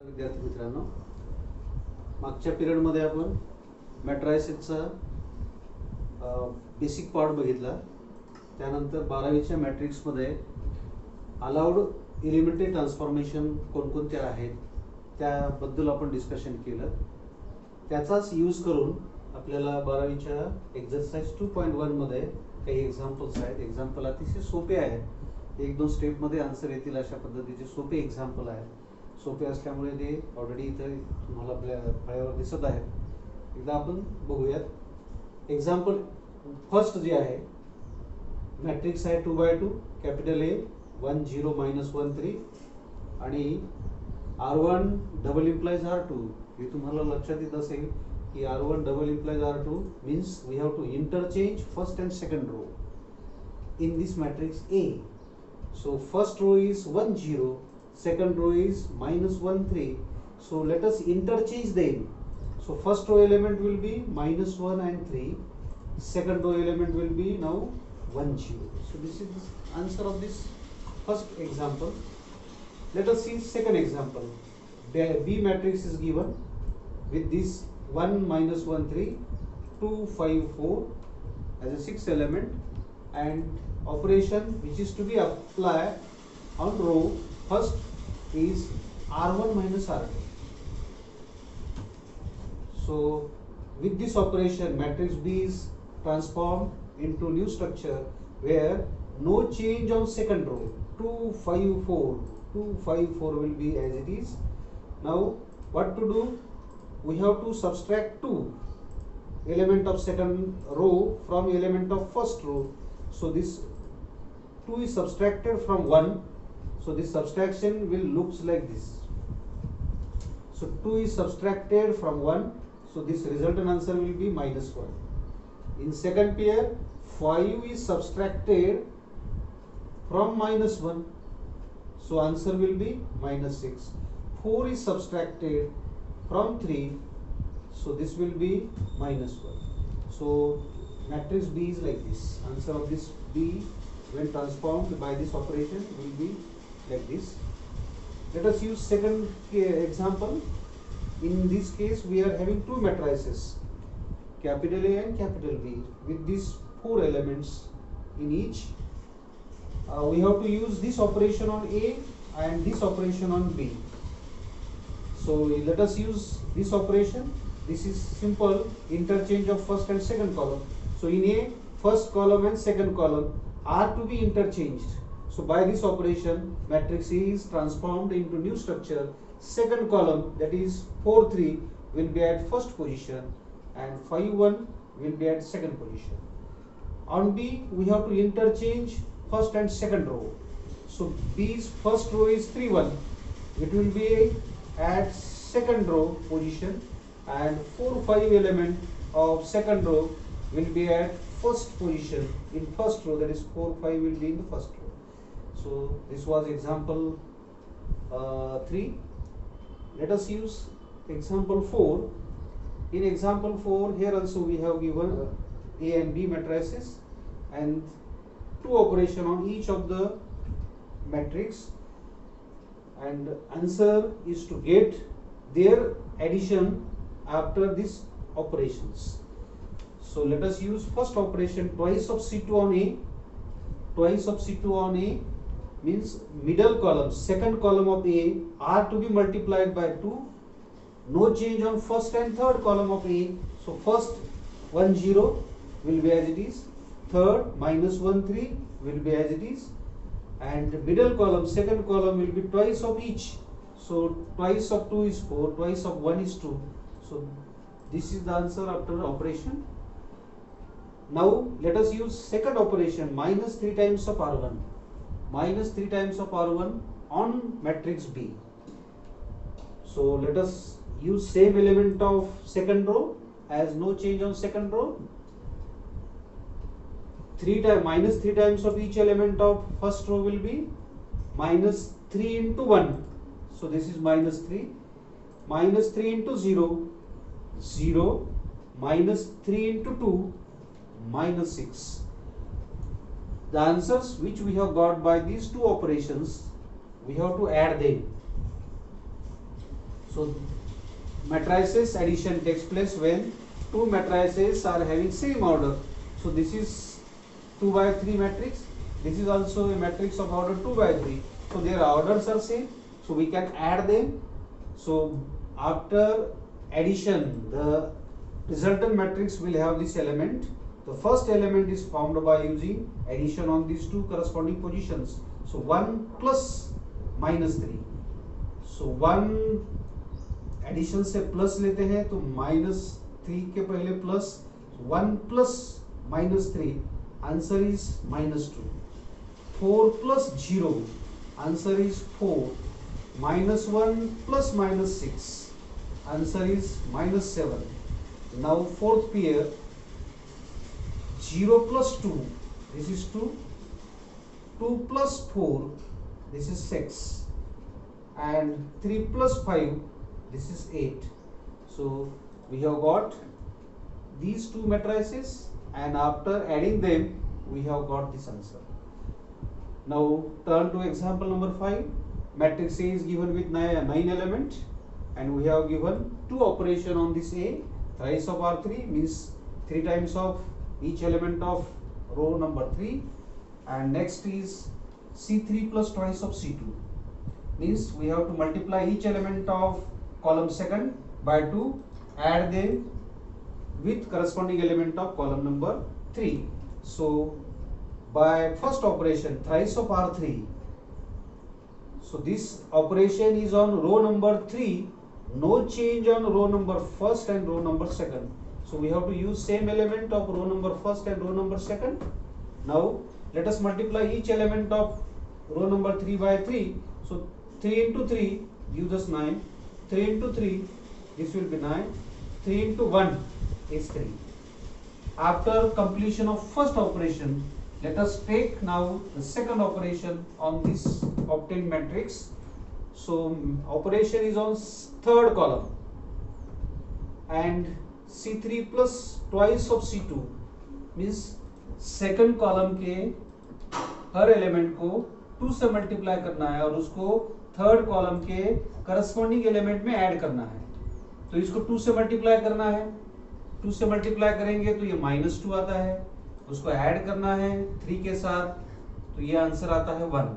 विद्यार्थी मित्रांनो, मागच्या पिरियडमध्ये आपण मॅट्रायसेसचा बेसिक पार्ट बघितला. त्यानंतर 12वीच्या मॅट्रिक्समध्ये अलाउड एलिमेंटरी ट्रान्सफॉर्मेशन कोणकोणत्या आहेत त्याबद्दल आपण डिस्कशन केलं. त्याचाच यूज करून आपल्याला 12वीच्या एक्झरसाइज 2.1 मध्ये काही एक्झाम्पल्स आहेत. एक्झाम्पल अतिशय सोपे आहेत, 1-2 स्टेपमध्ये आन्सर येतील अशा पद्धतीचे सोपे एक्झाम्पल आहेत. सोपे असल्यामुळे ते ऑलरेडी इथे तुम्हाला आपल्या फळ्यावर दिसत आहेत. एकदा आपण बघूयात. एक्झाम्पल फर्स्ट जे आहे, मॅट्रिक्स आहे 2x2, कॅपिटल ए 1 0 -1 3 आणि R1 डबल इम्प्लाइज R2. हे तुम्हाला लक्षात येत असेल की R1 double implies R2 means we have to interchange first and second row in this matrix A. So first row is 1 0, second row is -1 3. So let us interchange them. So first row element will be -1 and 3. Second row element will be now 1 0. So this is the answer of this first example. Let us see second example. B matrix is given with this 1 -1 3 2 5 4 as a 6th element, and operation which is to be applied on row first is R1 minus R2. So with this operation matrix B is transformed into new structure where no change on second row. 2 5 4 2 5 4 will be as it is. Now what to do? We have to subtract 2 element of second row from element of first row. So this 2 is subtracted from 1. So this subtraction will looks like this. So 2 is subtracted from 1. So this resultant answer will be -1. In second pair, 5 is subtracted from -1. So answer will be -6. 4 is subtracted from 3. So this will be -1. So matrix B is like this. Answer of this B when transformed by this operation will be like this. Let us use second example. In this case we are having two matrices, capital A and capital B, with these 4 elements in each. We have to use this operation on A and this operation on B. So let us use this operation. This is simple interchange of first and second column. So in A, first column and second column are to be interchanged. So by this operation matrix A is transformed into new structure. Second column, that is 4 3, will be at first position and 5 1 will be at second position. On B we have to interchange first and second row. So B's first row is 3 1. It will be at second row position, and 4 5 element of second row will be at first position in first row, that is 4 5 will be in the first row. So this was example 3. Let us use example 4. In example 4, here also we have given A and B matrices and two operation on each of the matrix, and answer is to get their addition after these operations. So let us use first operation, twice of C2 on A. Twice of C2 on A means middle column, second column of A are to be multiplied by 2. No change on first and third column of A. So first 1 0 will be as it is, third -1 3 will be as it is, and middle column, second column will be twice of each. So twice of 2 is 4, twice of 1 is 2. So this is the answer after operation. Now let us use second operation, -3 times of R1. -3 times of R1 on matrix B. So let us use same element of second row as no change on second row. -3 times of each element of first row will be -3 into 1. So this is -3. -3 into 0 0, -3 into 2 -6. The answers which we have got by these two operations, we have to add them. So matrices addition takes place when two matrices are having same order. So this is 2 by 3 matrix. This is also a matrix of order 2 by 3. So their orders are same. So we can add them. So after addition, the resultant matrix will have this element. The first element is formed by using addition on these two corresponding positions. So 1 plus minus 3. So 1 addition से plus लेते हैं तो -3 के पहले plus 1 plus -3 answer is -2 4 plus 0 answer is 4 -1 plus -6 answer is -7 now fourth pair 0 plus 2 this is 2 2 plus 4 this is 6 and 3 plus 5 this is 8. So we have got these two matrices and after adding them we have got this answer. Now turn to example number 5. Matrix A is given with 9 element and we have given two operation on this A. Thrice of R3 means 3 times of each element of row number 3 and next is C3 plus twice of C2 means we have to multiply each element of column second by 2, add them with corresponding element of column number 3. So by first operation thrice of R3, so this operation is on row number 3, no change on row number first and row number second. So we have to use same element of row number first and row number second. Now let us multiply each element of row number 3 by 3. So 3 into 3 gives us 9. 3 into 3 this will be 9. 3 into 1 is 3. After completion of first operation, let us take now the second operation on this obtained matrix. So operation is on third column and C3 plus twice of C2 means second column के हर element को 2 से multiply करना है और उसको third column के corresponding element में add करना है. तो इसको 2 से मल्टीप्लाई करना है. 2 से मल्टीप्लाई करेंगे तो ये -2 आता है. उसको ऐड करना है 3 के साथ तो ये आंसर आता है 1.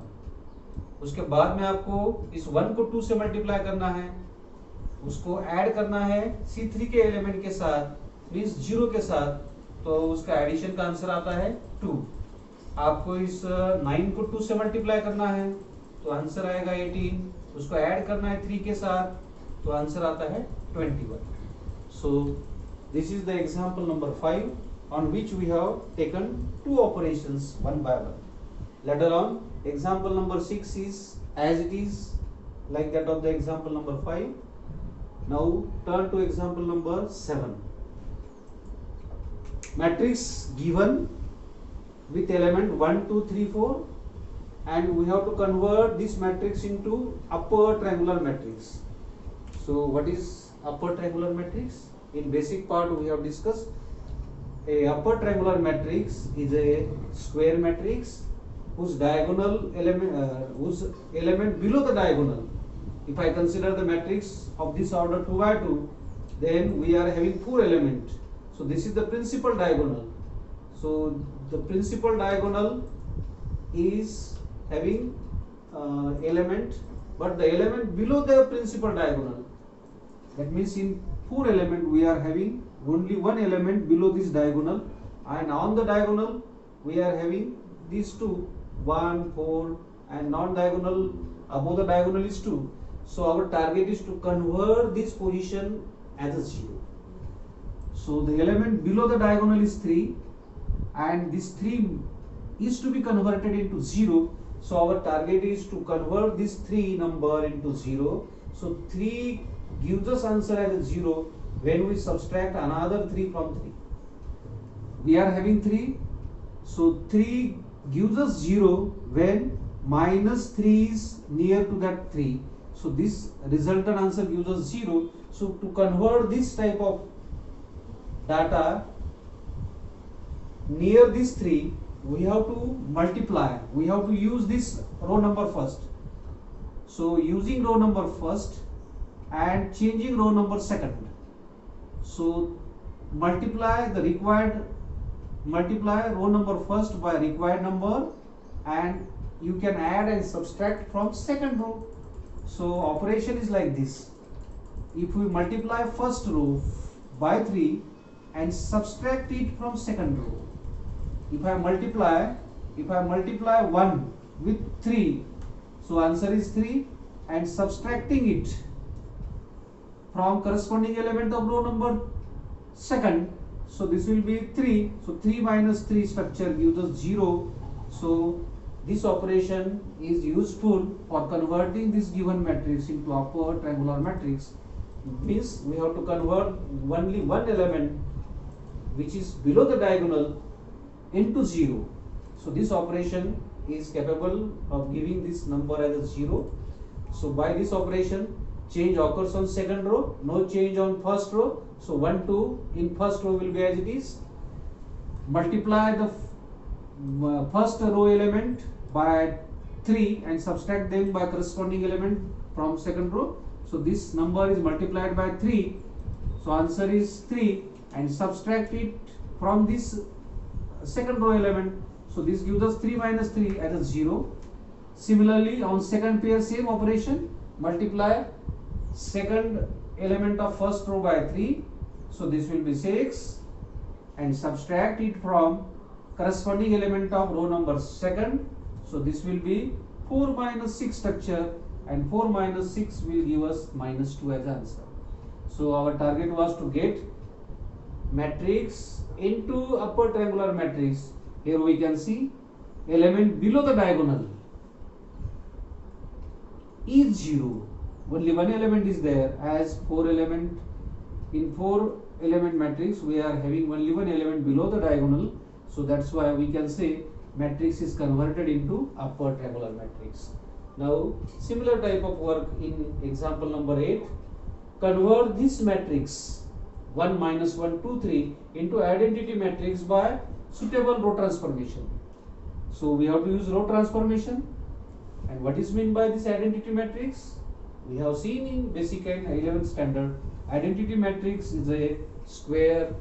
उसके बाद में आपको इस 1 को 2 से मल्टीप्लाई करना है. उसको ऐड करना है C3 के एलिमेंट के साथ मींस 0 के साथ तो उसका एडिशन का आंसर आता है 2. आपको इस 9 को 2 से मल्टीप्लाई करना है तो आंसर आएगा 18. उसको ऐड करना है 3 के साथ तो आंसर आता है 21. So this is the example number 5 on which we have taken two operations one by one. Later on example number 6 is as it is like that of the example number 5. Now turn to example number 7. Matrix given with element 1 2 3 4 and we have to convert this matrix into upper triangular matrix. So what is upper triangular matrix? In basic part we have discussed a upper triangular matrix is a square matrix whose diagonal element below the diagonal. If I consider the matrix of this order 2 by 2 then we are having 4 elements. So this is the principal diagonal. So the principal diagonal is having element but the element below the principal diagonal, that means in 4 element we are having only one element below this diagonal and on the diagonal we are having these two 1 4 and non-diagonal above the diagonal is 2. So our target is to convert this position as a 0. So the element below the diagonal is 3 and this 3 is to be converted into 0. So our target is to convert this 3 number into 0. So 3 gives us answer as a 0 when we subtract another 3 from 3. We are having 3. So 3 gives us 0 when -3 is near to that 3. So this resultant answer gives us 0. So to convert this type of data near this 3 we have to multiply, we have to use this row number first. So using row number first and changing row number second. So multiply row number first by required number, and you can add and subtract from second row. So operation is like this. If we multiply first row by 3 and subtract it from second row, if I multiply 1 with 3, so answer is 3, and subtracting it from corresponding element of row number second, so this will be 3. So 3 minus 3 structure gives us 0. So this operation is useful for converting this given matrix into upper triangular matrix. Means we have to convert only one element which is below the diagonal into 0. So this operation is capable of giving this number as a 0. So by this operation, change occurs on second row, no change on first row. So 1, 2 in first row will be as it is. Multiply the first row element by 3 and subtract them by corresponding element from second row. So this number is multiplied by 3. So answer is 3, and subtract it from this second row element. So this gives us 3 minus 3 as a 0. Similarly, on second pair, same operation. Multiply second element of first row by 3. So this will be 6, and subtract it from corresponding element of row number second. So this will be 4 minus 6 structure, and 4 minus 6 will give us minus 2 as answer. So our target was to get matrix into upper triangular matrix. Here we can see element below the diagonal is 0. Only one element is there, as 4 element in 4 element matrix we are having only one element below the diagonal. So that's why we can say matrix is converted into upper triangular matrix. Now similar type of work in example number 8. Convert this matrix 1 minus 1 2 3 into identity matrix by suitable row transformation. So we have to use row transformation. And what is meant by this identity matrix? We have seen in basic and 11th standard, identity matrix is a square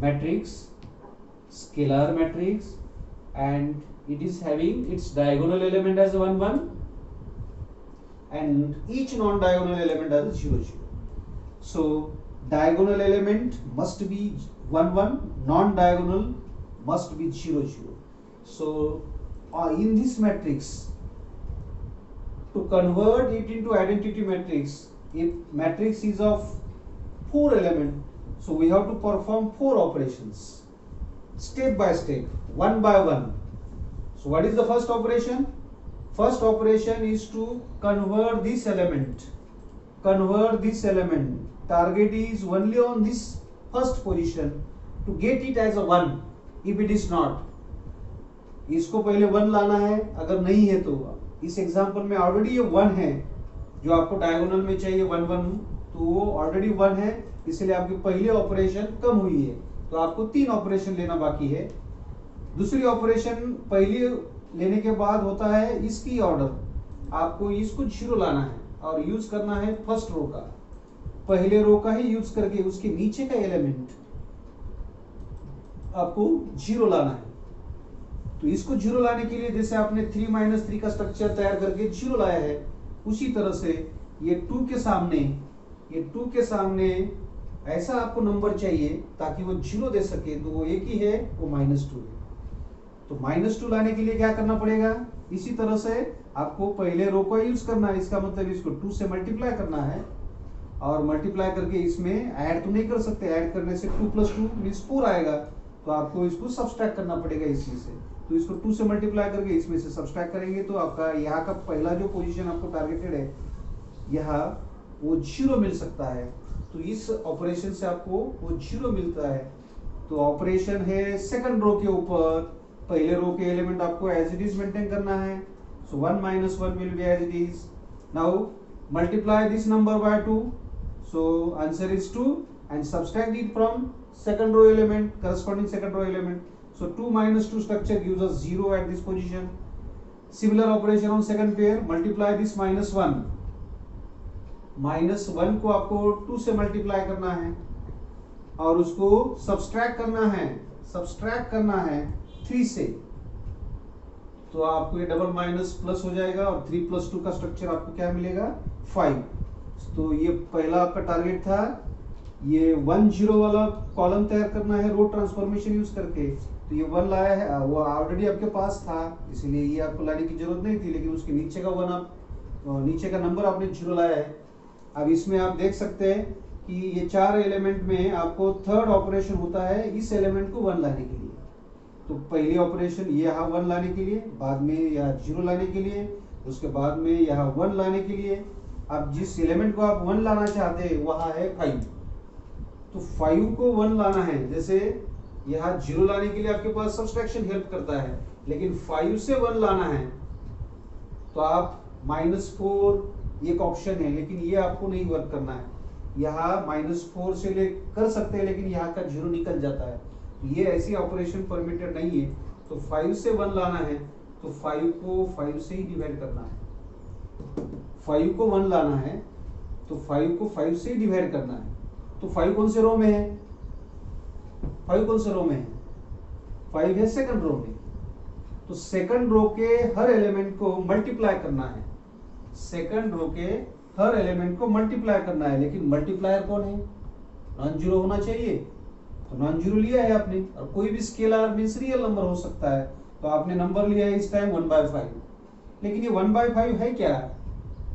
matrix, scalar matrix, and it is having its diagonal element as 1 1 and each non-diagonal element as 0 0. So diagonal element must be 1 1, non-diagonal must be 0 0. So in this matrix, to convert it into identity matrix, if matrix is of 4 elements, so we have to perform 4 operations step by step, one by one. So what is the first operation? First operation is to convert this element. Target is only on this first position to get it as a 1. If it is not, इसको पहले 1 लाना है, अगर नहीं है तो इस example में ऑलरेडी ये 1 है, जो आपको डायगोनल में चाहिए 1 1, तो वो ऑलरेडी 1 है, इसलिए आपकी पहली ऑपरेशन कम हुई है, तो आपको 3 ऑपरेशन लेना बाकी है। दूसरी ऑपरेशन पहली लेने के बाद होता है इसकी ऑर्डर, आपको इसको 0 लाना है और यूज करना है फर्स्ट रो का, पहले रो का ही यूज करके उसके नीचे का एलिमेंट आपको 0 लाना है। तो इसको 0 लाने के लिए जैसे आपने 3 माइनस 3 का स्ट्रक्चर तैयार करके 0 लाया है, उसी तरह से ये 2 के सामने ऐसा आपको नंबर चाहिए ताकि वो 0 दे सके, तो वो एक ही है, वो -2 है। तो -2 लाने के लिए क्या करना पड़ेगा? इसी तरह से आपको पहले रो को यूज करना है, इसका मतलब इसको 2 से मल्टीप्लाई करना है, और मल्टीप्लाई करके इसमें ऐड तो नहीं कर सकते, ऐड करने से 2 + 2 मींस 4 आएगा, तो आपको इसको सब्सट्रैक्ट करना पड़ेगा इसी से। तो इसको 2 से मल्टीप्लाई करके इसमें से सब्सट्रैक्ट करेंगे, तो आपका यहाँ का पहला जो पोजीशन आपको टारगेटेड है, यहाँ वो 0 मिल सकता है। तो इस ऑपरेशन से आपको वो 0 मिलता है। तो ऑपरेशन है सेकंड रो के ऊपर, पहले रो के एलिमेंट आपको एज इट इज मेंटेन करना है। So 1 - 1 will be as it is. Now multiply this number by 2, so answer is 2, and subtract it from second row element, corresponding second row element. So 2 - 2 structure gives us 0 at this position. Similar operation on second pair, multiply this -1 -1 को आपको 2 से multiply करना है और उसको subtract करना है 3 से, तो आपको ये डबल माइनस प्लस हो जाएगा और 3 + 2 का स्ट्रक्चर आपको क्या मिलेगा 5। तो ये पहला आपका टारगेट था, ये 1 0 वाला कॉलम तैयार करना है रो ट्रांसफॉर्मेशन यूज करके। तो ये 1 लाया है, वो ऑलरेडी आपके पास था, इसलिए ये आपको लाने की जरूरत नहीं थी, लेकिन उसके नीचे का 1 आप नीचे का नंबर आपने 0 लाया है। अब इसमें आप देख सकते हैं कि ये 4 एलिमेंट में आपको थर्ड ऑपरेशन होता है इस एलिमेंट को 1 लाने के लिए। तो पहली ऑपरेशन ये यहाँ 1 लाने के लिए, बाद में यहाँ 0 लाने के लिए, उसके बाद में यहाँ 1 लाने के लिए। अब जिस एलिमेंट को आप 1 लाना चाहते हैं वहाँ है 5, तो 5 को 1 लाना है। जैसे यहाँ 0 लाने के लिए आपके पास सब्सट्रैक्शन हेल्प करता है, लेकिन 5 से 1 लाना है तो आप -4 एक ऑप्शन है, लेकिन ये आपको नहीं वर्क करना है। यहाँ -4 से ले कर सकते हैं, लेकिन यहाँ का 0 निकल जाता है, ये ऐसी ऑपरेशन परमिटेड नहीं है। तो 5 से 1 लाना है तो 5 को 5 से ही डिवाइड करना है। 5 को 1 लाना है तो 5 को 5 से ही डिवाइड करना है। तो 5 कौन से रो में है? 5 कौन से रो में है? 5 है सेकंड रो में। तो सेकंड रो के हर एलिमेंट को मल्टीप्लाई करना है, सेकंड रो के हर एलिमेंट को मल्टीप्लाई करना है, लेकिन मल्टीप्लायर कौन है? नॉन जीरो होना चाहिए, तो नॉन जीरो लिया है आपने। और कोई भी स्केलर मींस रियल नंबर हो सकता है, तो आपने नंबर लिया है इस टाइम 1/5। लेकिन ये 1/5 है क्या?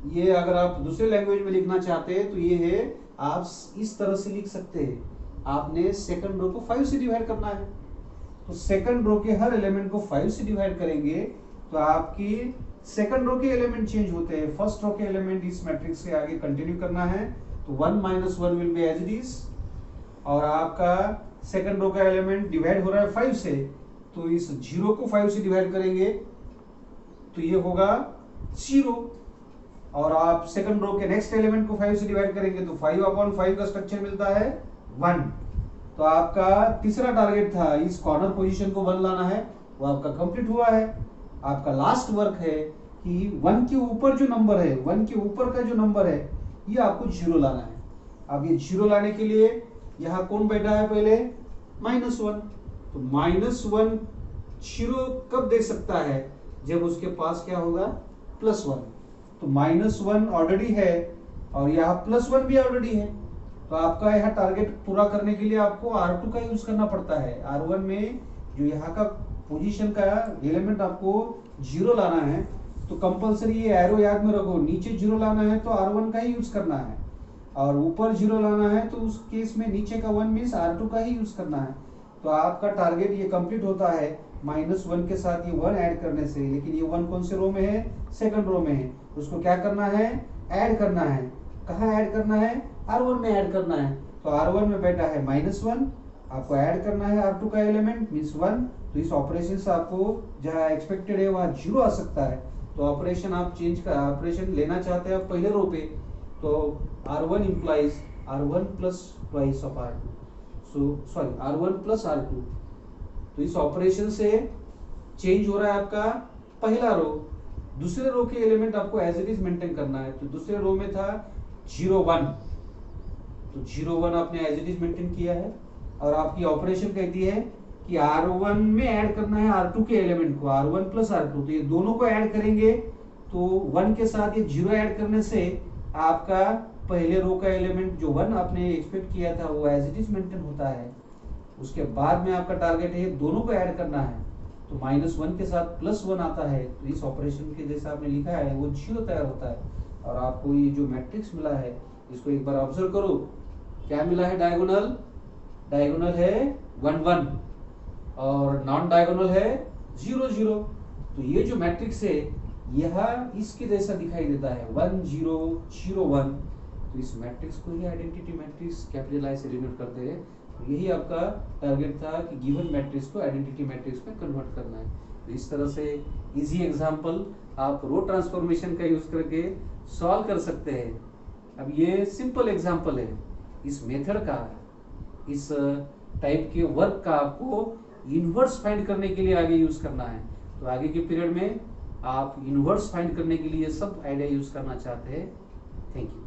ये अगर आप दूसरे लैंग्वेज में लिखना चाहते हैं तो ये है, आप इस तरह से लिख सकते हैं। आपने सेकंड रो को 5 से डिवाइड करना है, तो सेकंड रो के हर एलिमेंट को 5 से डिवाइड करेंगे तो आपकी सेकंड रो के एलिमेंट चेंज होते हैं। फर्स्ट रो के एलिमेंट इस मैट्रिक्स से आगे कंटिन्यू करना है, तो 1 - 1 will be as it is. और आपका सेकंड रो का एलिमेंट डिवाइड हो रहा है 5 से, तो इस 0 को 5 से डिवाइड करेंगे तो ये होगा 0। और आप सेकंड रो के नेक्स्ट एलिमेंट को 5 से डिवाइड करेंगे तो 5/5 का स्ट्रक्चर मिलता है 1। तो आपका तीसरा टारगेट था इस कॉर्नर पोजीशन को 1 लाना है, वो आपका कंप्लीट हुआ है। आपका लास्ट वर्क है कि 1 के ऊपर जो नंबर है, 1 के ऊपर का जो नंबर है, ये आपको 0 लाना है। अब ये 0 लाने के लिए यहाँ कौन बैठा है? पहले -1। तो -1 0 कब दे सकता है? जब उसके पास क्या होगा? +1। तो -1 ऑलरेडी है और यहाँ +1 भी ऑलरेडी है, तो आपका यहाँ टारगेट पूरा करने के लिए आपको R2 का यूज करना पड़ता है। R1 में जो यहाँ का पोजीशन का एलिमेंट आपको 0 लाना है, तो कंपलसरी ये एरो याद में रखो, नीचे 0 लाना है तो R1 का ही यूज करना है, और ऊपर 0 लाना है तो उस केस में नीचे का 1 मीन्स R2 का ही यूज करना है। तो आपका टारगेट ये कंप्लीट होता है -1 के साथ ये 1 ऐड करने से। लेकिन ये 1 कौन से रो में है? सेकंड रो में है। उसको क्या करना है? ऐड करना है। कहाँ ऐड करना है? R1 में ऐड करना है। तो R1 में बैठा है -1, आपको ऐड करना है R2 का एलिमेंट मीन्स 1। तो इस ऑपरेशन से आपको जहाँ एक्सपेक्टेड है वहाँ 0 आ सकता है। तो ऑपरेशन आप चेंज का ऑपरेशन लेना चाहते हैं आप पहले रो पे, तो R1 implies R1 plus twice of R2, so sorry R1 plus R2। तो इस ऑपरेशन से चेंज हो रहा है आपका पहला रो। दूसरे रो के एलिमेंट आपको एज इट इज मेंटेन करना है। तो दूसरे रो में था 0 1, तो 0 1 आपने एज इट इज मेंटेन किया है। और आपकी ऑपरेशन कहती है कि R1 में ऐड करना है R2 के एलिमेंट को, R1 plus R2। तो ये दोनों को ऐड करेंगे तो 1 के साथ ये 0 ऐड करने से आपका पहले रो का एलिमेंट जो 1 आपने एक्सपेक्ट किया था वो एज इट इज मेंटेन होता है। उसके बाद में आपका टारगेट है दोनों को ऐड करना है, तो -1 के साथ +1 आता है। तो इस ऑपरेशन के जैसा आपने लिखा है वो 0 तैयार होता है। और आपको ये जो मैट्रिक्स मिला है इसको एक बार ऑब्जर्व करो, क्या मिला है? डायगोनल, डायगोनल है 1 1 और नॉन डायगोनल है 0 0। तो ये जो मैट्रिक्स है यह इसके जैसा दिखाई देता है 1 0 0 1। तो इस मैट्रिक्स को ही आइडेंटिटी मैट्रिक्स कैपिटल आई से डिनोट करते हैं। तो यही आपका टारगेट था कि गिवन मैट्रिक्स को आइडेंटिटी मैट्रिक्स में कन्वर्ट करना है। तो इस तरह से इजी एग्जांपल आप रो ट्रांसफॉर्मेशन का यूज करके सॉल्व कर सकते हैं। अब ये सिंपल एग्जांपल है, इस मेथड का, इस टाइप के वर्क का आपको इनवर्स फाइंड करने के लिए आगे यूज करना है। तो आगे के पीरियड में आप इनवर्स फाइंड करने के लिए सब आइडिया यूज करना चाहते हैं। Thank you.